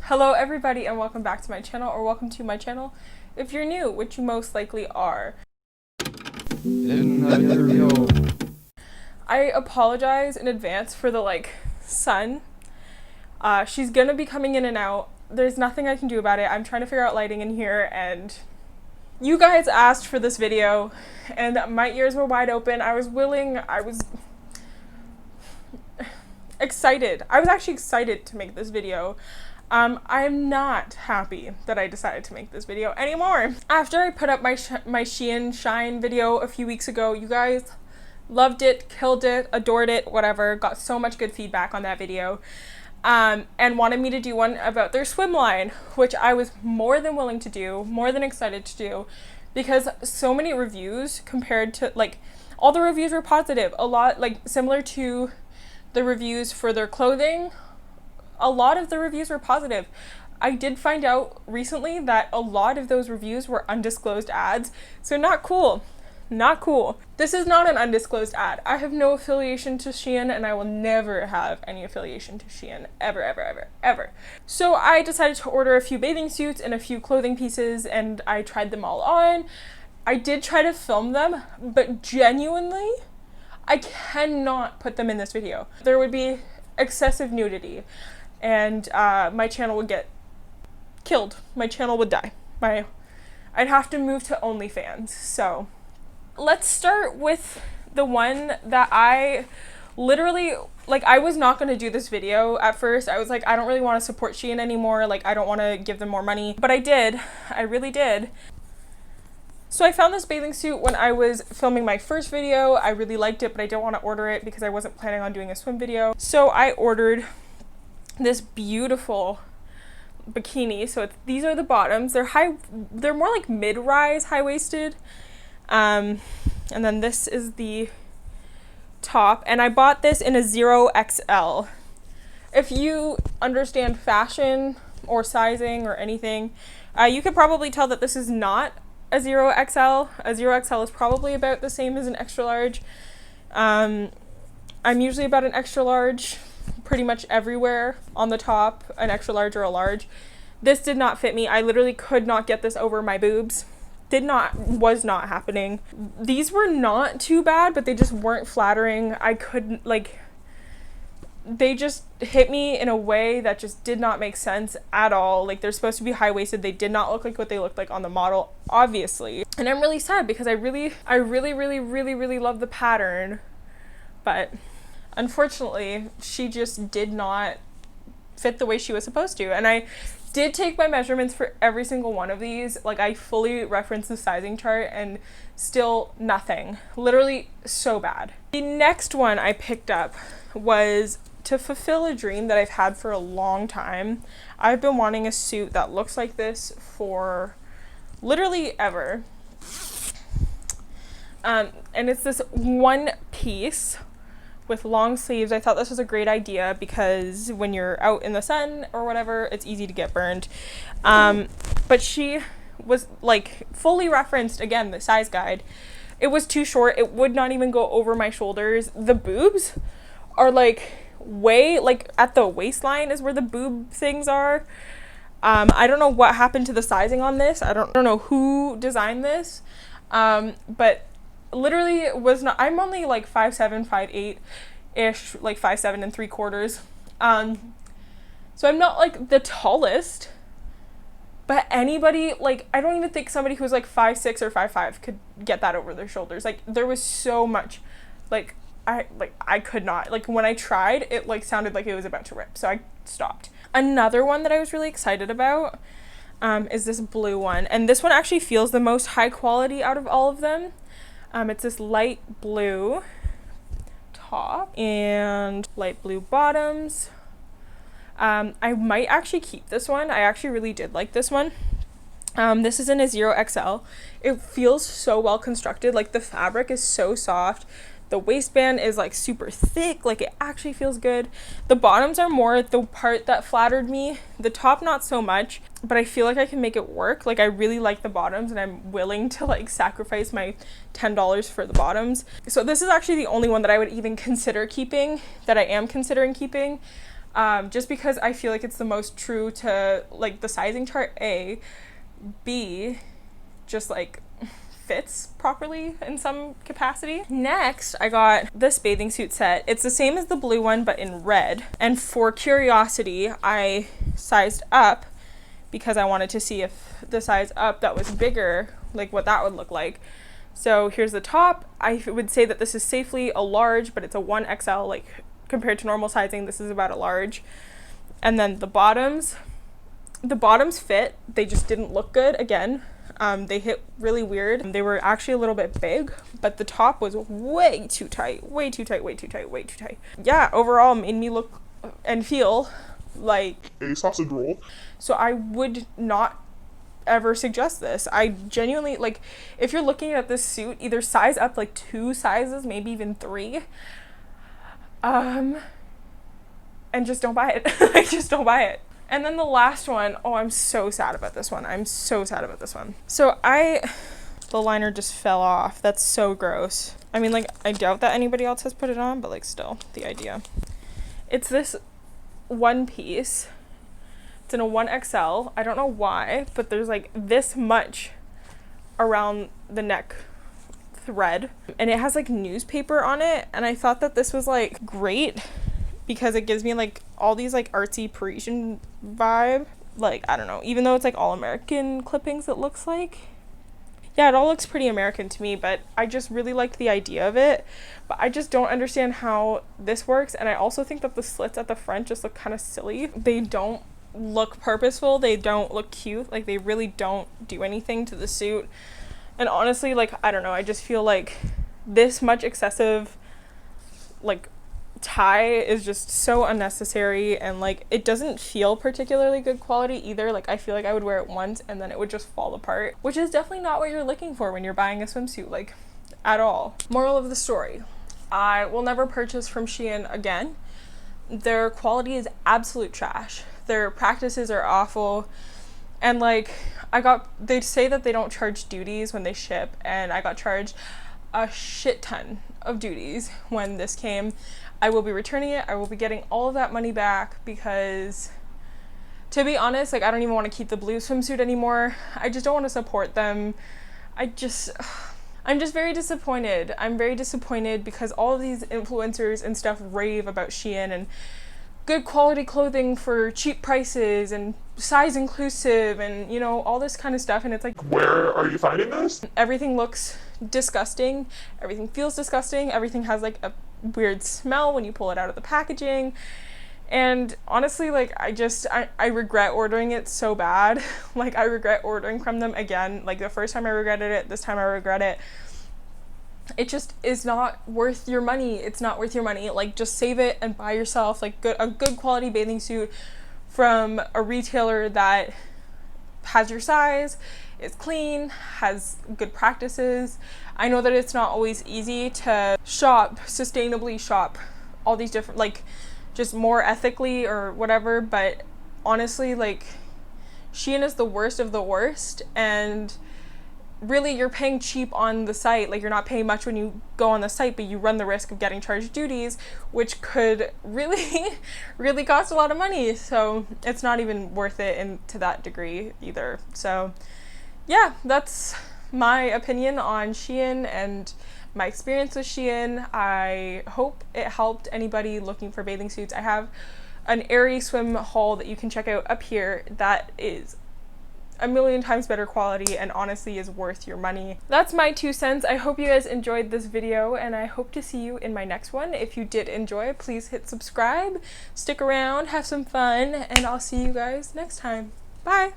Hello everybody and welcome back to my channel, or welcome to my channel if you're new, which you most likely are. I apologize in advance for the sun. She's gonna be coming in and out. There's nothing I can do about it. I'm trying to figure out lighting in here, and you guys asked for this video and my ears were wide open. I was excited. I was actually excited to make this video. I'm not happy that I decided to make this video anymore. After I put up my shein video a few weeks ago, you guys loved it, killed it, adored it, whatever, got so much good feedback on that video, and wanted me to do one about their swim line, which I was more than willing to do, more than excited to do, because so many reviews compared to, all the reviews were positive, a lot, similar to the reviews for their clothing. A lot of the reviews were positive. I did find out recently that a lot of those reviews were undisclosed ads, so not cool. Not cool. This is not an undisclosed ad. I have no affiliation to Shein, and I will never have any affiliation to Shein, ever, ever, ever, ever. So I decided to order a few bathing suits and a few clothing pieces, and I tried them all on. I did try to film them, but genuinely, I cannot put them in this video. There would be excessive nudity, and my channel would get killed. My channel would die. I'd have to move to OnlyFans. So let's start with the one that I literally, I was not going to do this video at first. I was like, I don't really want to support Shein anymore. I don't want to give them more money. But I did. I really did. So I found this bathing suit when I was filming my first video. I really liked it, but I didn't want to order it because I wasn't planning on doing a swim video. So I ordered this beautiful bikini. So these are the bottoms. They're more like mid-rise, high-waisted. And then this is the top. And I bought this in a 0XL. If you understand fashion or sizing or anything, you could probably tell that this is not a 0XL. A 0XL is probably about the same as an extra large. I'm usually about an extra large pretty much everywhere on the top, an extra large or a large. This did not fit me. I literally could not get this over my boobs. Was not happening. These were not too bad, but they just weren't flattering. I couldn't, they just hit me in a way that just did not make sense at all. They're supposed to be high-waisted. They did not look like what they looked like on the model, obviously. And I'm really sad because I really love the pattern, but unfortunately, she just did not fit the way she was supposed to. And I did take my measurements for every single one of these. I fully referenced the sizing chart and still nothing. Literally so bad. The next one I picked up was to fulfill a dream that I've had for a long time. I've been wanting a suit that looks like this for literally ever. And it's this one piece with long sleeves. I thought this was a great idea because when you're out in the sun or whatever, it's easy to get burned. But she was fully referenced, again, the size guide. It was too short. It would not even go over my shoulders. The boobs are way at the waistline is where the boob things are. I don't know what happened to the sizing on this. I don't know who designed this. But literally it was not. I'm only 5'7", 5'8" ish, 5'7" and 3/4. So I'm not the tallest, but anybody, I don't even think somebody who's 5'6" or 5'5" could get that over their shoulders. There was so much, I could not. When I tried, it sounded like it was about to rip, so I stopped. Another one that I was really excited about is this blue one, and this one actually feels the most high quality out of all of them. It's this light blue top and light blue bottoms. I might actually keep this one. I actually really did like this one. This is in a 0XL. It feels so well constructed. The fabric is so soft. The waistband is super thick. It actually feels good. The bottoms are more the part that flattered me. The top not so much, but I feel like I can make it work. I really like the bottoms, and I'm willing to sacrifice my $10 for the bottoms. So this is actually the only one that I would even consider keeping, that I am considering keeping. just because I feel like it's the most true to like the sizing chart, A, B, just like fits properly in some capacity. Next, I got this bathing suit set. It's the same as the blue one, but in red. And for curiosity, I sized up because I wanted to see if the size up that was bigger, like what that would look like. So here's the top. I would say that this is safely a large, but it's a 1XL, like compared to normal sizing, this is about a large. And then the bottoms fit, they just didn't look good again. They hit really weird. They were actually a little bit big, but the top was way too tight, way too tight, way too tight, way too tight. Yeah, overall made me look and feel like a sausage roll. So I would not ever suggest this. I genuinely, like, if you're looking at this suit, either size up like 2 sizes, maybe even 3, and just don't buy it. Like, just don't buy it. And then the last one, oh, I'm so sad about this one. I'm so sad about this one. So the liner just fell off. That's so gross. I mean, like, I doubt that anybody else has put it on, but like, still, the idea. It's this one piece. It's in a 1XL. I don't know why, but there's like this much around the neck thread, and it has like newspaper on it, and I thought that this was like great because it gives me like all these like artsy Parisian vibe. Like, I don't know, even though it's like all American clippings, it looks like. Yeah, it all looks pretty American to me, but I just really liked the idea of it. But I just don't understand how this works, and I also think that the slits at the front just look kind of silly. They don't look purposeful, they don't look cute, like they really don't do anything to the suit. And honestly, like, I don't know, I just feel like this much excessive like tie is just so unnecessary, and like it doesn't feel particularly good quality either. Like, I feel like I would wear it once and then it would just fall apart, which is definitely not what you're looking for when you're buying a swimsuit, like, at all. Moral of the story, I will never purchase from Shein again. Their quality is absolute trash. Their practices are awful, and like they say that they don't charge duties when they ship, and I got charged a shit ton of duties when this came. I will be returning it. I will be getting all of that money back because, to be honest, like, I don't even want to keep the blue swimsuit anymore. I just don't want to support them. I'm just very disappointed. I'm very disappointed because all of these influencers and stuff rave about Shein and good quality clothing for cheap prices and size inclusive and, you know, all this kind of stuff. And it's like, where are you finding this? Everything looks disgusting. Everything feels disgusting. Everything has like a weird smell when you pull it out of the packaging. And honestly, like, I regret ordering it so bad. Like, I regret ordering from them again. Like, the first time I regretted it, this time I regret it. It just is not worth your money. It's not worth your money. Like, just save it and buy yourself like a good quality bathing suit from a retailer that has your size, is clean, has good practices. I know that it's not always easy to sustainably shop all these different, like, just more ethically or whatever, but honestly, like, Shein is the worst of the worst, and really, you're paying cheap on the site. Like, you're not paying much when you go on the site, but you run the risk of getting charged duties, which could really, really cost a lot of money. So it's not even worth it to that degree either. So yeah, that's my opinion on Shein and my experience with Shein. I hope it helped anybody looking for bathing suits. I have an Aerie swim haul that you can check out up here that is a million times better quality and honestly is worth your money. That's my 2 cents. I hope you guys enjoyed this video, and I hope to see you in my next one. If you did enjoy, please hit subscribe, stick around, have some fun, and I'll see you guys next time. Bye!